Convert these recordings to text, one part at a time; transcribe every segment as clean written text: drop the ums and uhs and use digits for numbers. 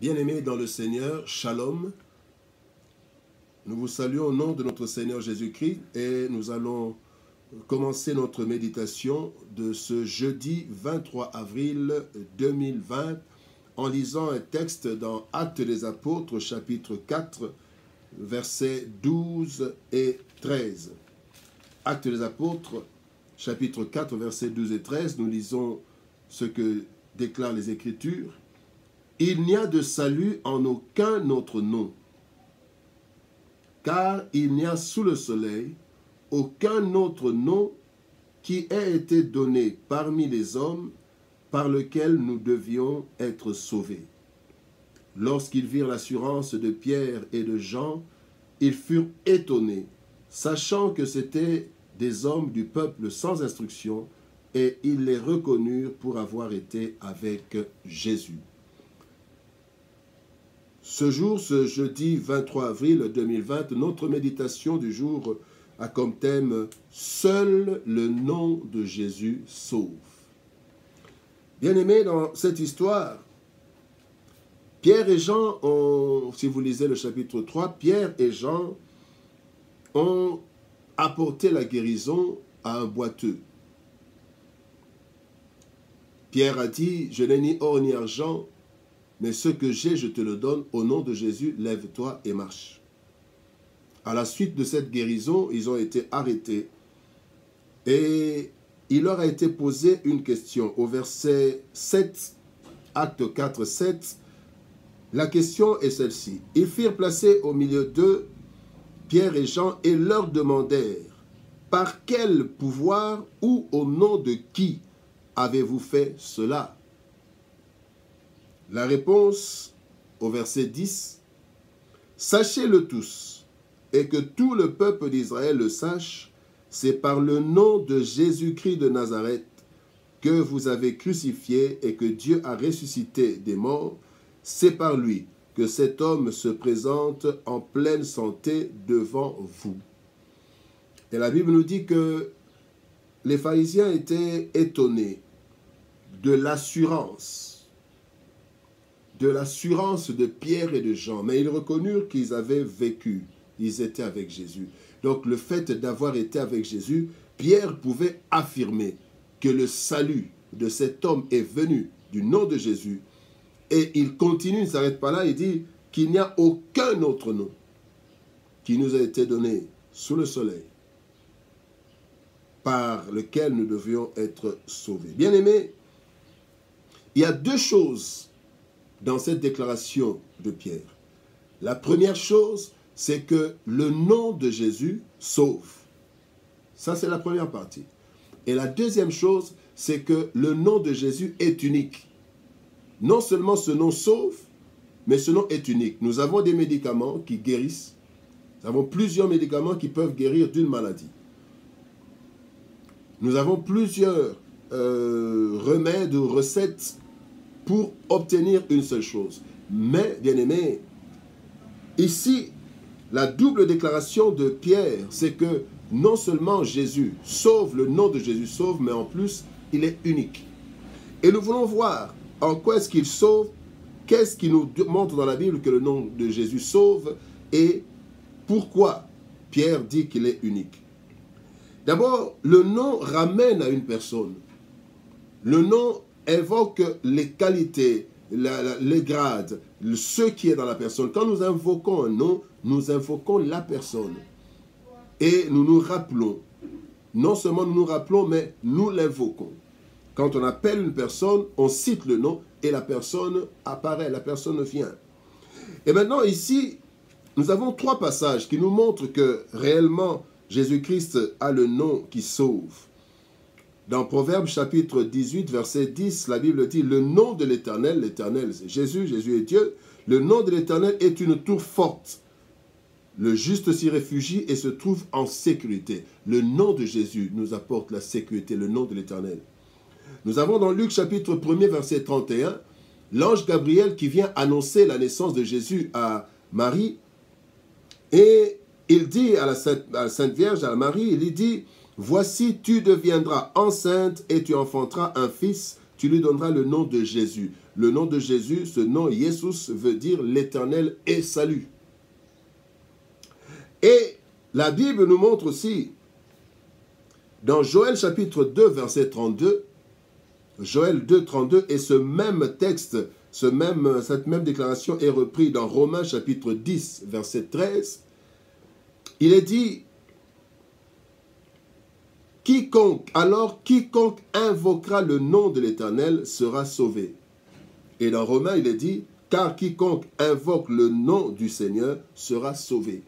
Bien-aimés dans le Seigneur, Shalom. Nous vous saluons au nom de notre Seigneur Jésus-Christ et nous allons commencer notre méditation de ce jeudi 23 avril 2020 en lisant un texte dans Actes des Apôtres, chapitre 4, versets 12 et 13. Actes des Apôtres, chapitre 4, versets 12 et 13, nous lisons ce que déclarent les Écritures. Il n'y a de salut en aucun autre nom, car il n'y a sous le soleil aucun autre nom qui ait été donné parmi les hommes par lequel nous devions être sauvés. Lorsqu'ils virent l'assurance de Pierre et de Jean, ils furent étonnés, sachant que c'étaient des hommes du peuple sans instruction, et ils les reconnurent pour avoir été avec Jésus. Ce jour, ce jeudi 23 avril 2020, notre méditation du jour a comme thème « Seul le nom de Jésus sauve ». Bien-aimés, dans cette histoire, Pierre et Jean ont, si vous lisez le chapitre 3, Pierre et Jean ont apporté la guérison à un boiteux. Pierre a dit « Je n'ai ni or ni argent, mais ce que j'ai, je te le donne. Au nom de Jésus, lève-toi et marche. » À la suite de cette guérison, ils ont été arrêtés. Et il leur a été posé une question. Au verset 7, acte 4, 7, la question est celle-ci. Ils firent placer au milieu d'eux Pierre et Jean et leur demandèrent « Par quel pouvoir ou au nom de qui avez-vous fait cela ?» La réponse au verset 10, « Sachez-le tous, et que tout le peuple d'Israël le sache, c'est par le nom de Jésus-Christ de Nazareth que vous avez crucifié et que Dieu a ressuscité des morts. C'est par lui que cet homme se présente en pleine santé devant vous. » Et la Bible nous dit que les pharisiens étaient étonnés de l'assurance de Pierre et de Jean, mais ils reconnurent qu'ils avaient vécu, ils étaient avec Jésus. Donc le fait d'avoir été avec Jésus, Pierre pouvait affirmer que le salut de cet homme est venu du nom de Jésus. Et il continue, il ne s'arrête pas là, il dit qu'il n'y a aucun autre nom qui nous a été donné sous le soleil par lequel nous devions être sauvés. Bien-aimés, il y a deux choses dans cette déclaration de Pierre. La première chose, c'est que le nom de Jésus sauve. Ça, c'est la première partie. Et la deuxième chose, c'est que le nom de Jésus est unique. Non seulement ce nom sauve, mais ce nom est unique. Nous avons des médicaments qui guérissent. Nous avons plusieurs médicaments qui peuvent guérir d'une maladie. Nous avons plusieurs remèdes ou recettes pour obtenir une seule chose. Mais, bien-aimés, ici, la double déclaration de Pierre, c'est que non seulement Jésus sauve, le nom de Jésus sauve, mais en plus, il est unique. Et nous voulons voir en quoi est-ce qu'il sauve, qu'est-ce qui nous montre dans la Bible que le nom de Jésus sauve et pourquoi Pierre dit qu'il est unique. D'abord, le nom ramène à une personne. Le nom invoque les qualités, les grades, ce qui est dans la personne. Quand nous invoquons un nom, nous invoquons la personne. Et nous nous rappelons. Non seulement nous nous rappelons, mais nous l'invoquons. Quand on appelle une personne, on cite le nom et la personne apparaît, la personne vient. Et maintenant ici, nous avons trois passages qui nous montrent que réellement Jésus-Christ a le nom qui sauve. Dans Proverbes chapitre 18, verset 10, la Bible dit « Le nom de l'Éternel, l'Éternel c'est Jésus, Jésus est Dieu, le nom de l'Éternel est une tour forte. Le juste s'y réfugie et se trouve en sécurité. » Le nom de Jésus nous apporte la sécurité, le nom de l'Éternel. Nous avons dans Luc chapitre 1er, verset 31, l'ange Gabriel qui vient annoncer la naissance de Jésus à Marie. Et il dit à la Sainte Vierge, à Marie, il dit « Voici, tu deviendras enceinte et tu enfanteras un fils, tu lui donneras le nom de Jésus. Le nom de Jésus, ce nom Jesus veut dire l'Éternel est salut. Et la Bible nous montre aussi, dans Joël chapitre 2, verset 32, Joël 2, 32, et ce même texte, cette même déclaration est reprise dans Romains chapitre 10, verset 13. Il est dit, quiconque invoquera le nom de l'Éternel sera sauvé. Et dans Romains, il est dit, car quiconque invoque le nom du Seigneur sera sauvé.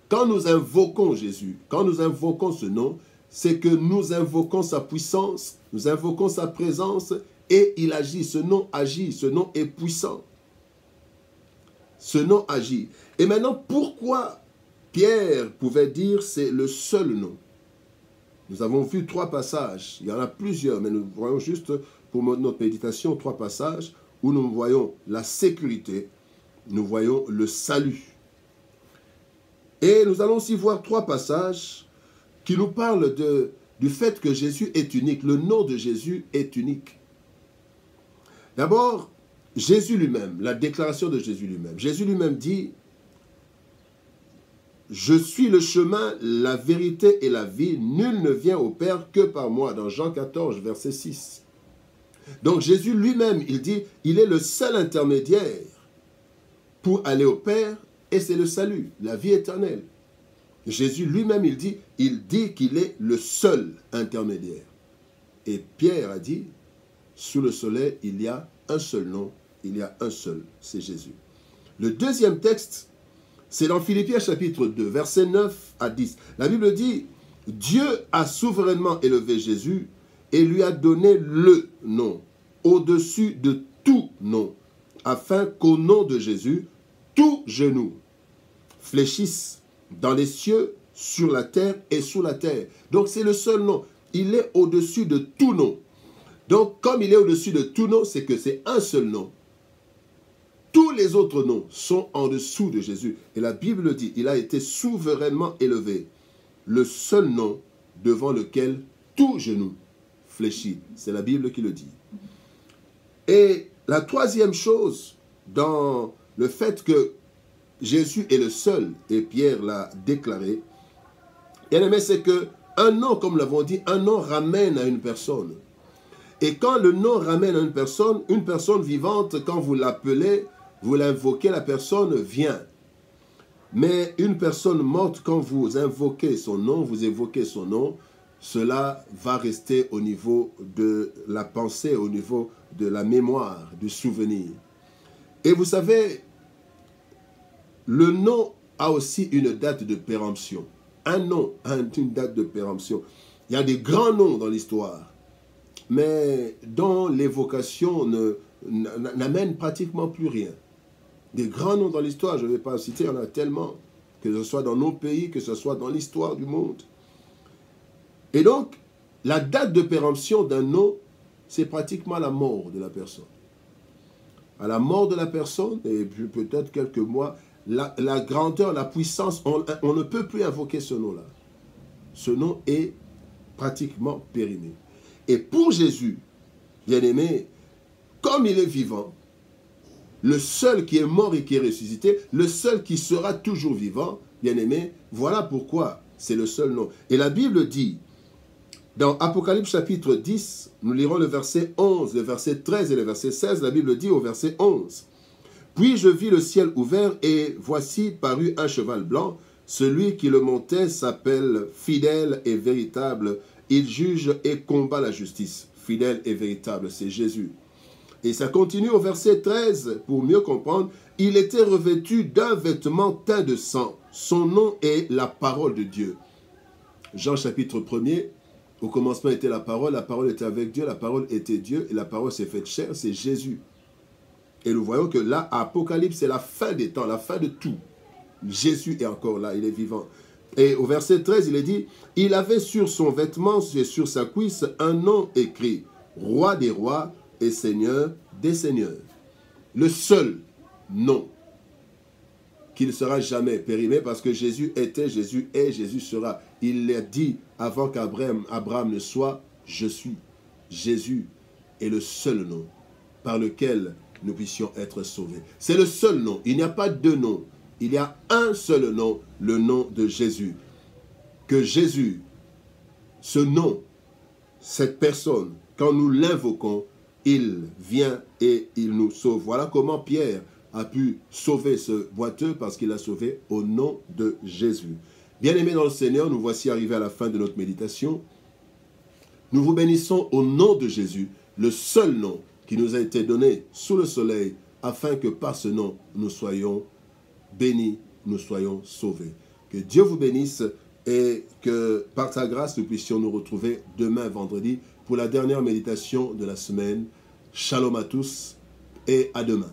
Quand nous invoquons Jésus, quand nous invoquons ce nom, c'est que nous invoquons sa puissance, nous invoquons sa présence et il agit. Ce nom agit, ce nom est puissant. Ce nom agit. Et maintenant, pourquoi Pierre pouvait dire c'est le seul nom? Nous avons vu 3 passages, il y en a plusieurs, mais nous voyons juste pour notre méditation 3 passages où nous voyons la sécurité, nous voyons le salut. Et nous allons aussi voir 3 passages qui nous parlent du fait que Jésus est unique. Le nom de Jésus est unique. D'abord, Jésus lui-même, la déclaration de Jésus lui-même. Jésus lui-même dit, « Je suis le chemin, la vérité et la vie. Nul ne vient au Père que par moi. » Dans Jean 14, verset 6. Donc Jésus lui-même, il dit, il est le seul intermédiaire pour aller au Père et c'est le salut, la vie éternelle. Jésus lui-même, il dit qu'il est le seul intermédiaire. Et Pierre a dit, sous le soleil, il y a un seul nom, il y a un seul, c'est Jésus. Le deuxième texte, c'est dans Philippiens chapitre 2, versets 9 à 10. La Bible dit, Dieu a souverainement élevé Jésus et lui a donné le nom, au-dessus de tout nom, afin qu'au nom de Jésus, tout genou fléchisse dans les cieux, sur la terre et sous la terre. Donc c'est le seul nom. Il est au-dessus de tout nom. Donc comme il est au-dessus de tout nom, c'est que c'est un seul nom. Tous les autres noms sont en dessous de Jésus. Et la Bible dit, il a été souverainement élevé. Le seul nom devant lequel tout genou fléchit. C'est la Bible qui le dit. Et la troisième chose, dans le fait que Jésus est le seul, et Pierre l'a déclaré, c'est que un nom, comme nous l'avons dit, un nom ramène à une personne. Et quand le nom ramène à une personne vivante, quand vous l'appelez, vous l'invoquez, la personne vient. Mais une personne morte, quand vous invoquez son nom, vous évoquez son nom, cela va rester au niveau de la pensée, au niveau de la mémoire, du souvenir. Et vous savez, le nom a aussi une date de péremption. Un nom a une date de péremption. Il y a des grands noms dans l'histoire, mais dont l'évocation n'amène pratiquement plus rien. Des grands noms dans l'histoire, je ne vais pas citer, il y en a tellement, que ce soit dans nos pays, que ce soit dans l'histoire du monde. Et donc, la date de péremption d'un nom, c'est pratiquement la mort de la personne. À la mort de la personne, et peut-être quelques mois, la grandeur, la puissance, on ne peut plus invoquer ce nom-là. Ce nom est pratiquement périmé. Et pour Jésus, bien-aimé, comme il est vivant, le seul qui est mort et qui est ressuscité, le seul qui sera toujours vivant, bien-aimé, voilà pourquoi c'est le seul nom. Et la Bible dit, dans Apocalypse chapitre 10, nous lirons le verset 11, le verset 13 et le verset 16, la Bible dit au verset 11, « Puis je vis le ciel ouvert et voici parut un cheval blanc. Celui qui le montait s'appelle fidèle et véritable. Il juge et combat la justice. » Fidèle et véritable, c'est Jésus. Et ça continue au verset 13, pour mieux comprendre. « Il était revêtu d'un vêtement teint de sang. Son nom est la parole de Dieu. » Jean chapitre 1er, au commencement était la parole était avec Dieu, la parole était Dieu, et la parole s'est faite chair, c'est Jésus. Et nous voyons que là, Apocalypse, c'est la fin des temps, la fin de tout. Jésus est encore là, il est vivant. Et au verset 13, il est dit, « Il avait sur son vêtement et sur sa cuisse un nom écrit, Roi des rois et Seigneur des seigneurs. » Le seul nom qui ne sera jamais périmé parce que Jésus était, Jésus est, Jésus sera. Il l'a dit avant qu'Abraham ne soit, je suis. Jésus est le seul nom par lequel nous puissions être sauvés. C'est le seul nom. Il n'y a pas deux noms. Il y a un seul nom, le nom de Jésus. Que Jésus, ce nom, cette personne, quand nous l'invoquons, il vient et il nous sauve. Voilà comment Pierre a pu sauver ce boiteux, parce qu'il a sauvé au nom de Jésus. Bien-aimés dans le Seigneur, nous voici arrivés à la fin de notre méditation. Nous vous bénissons au nom de Jésus, le seul nom qui nous a été donné sous le soleil, afin que par ce nom, nous soyons bénis, nous soyons sauvés. Que Dieu vous bénisse et que par sa grâce, nous puissions nous retrouver demain vendredi pour la dernière méditation de la semaine. Shalom à tous et à demain.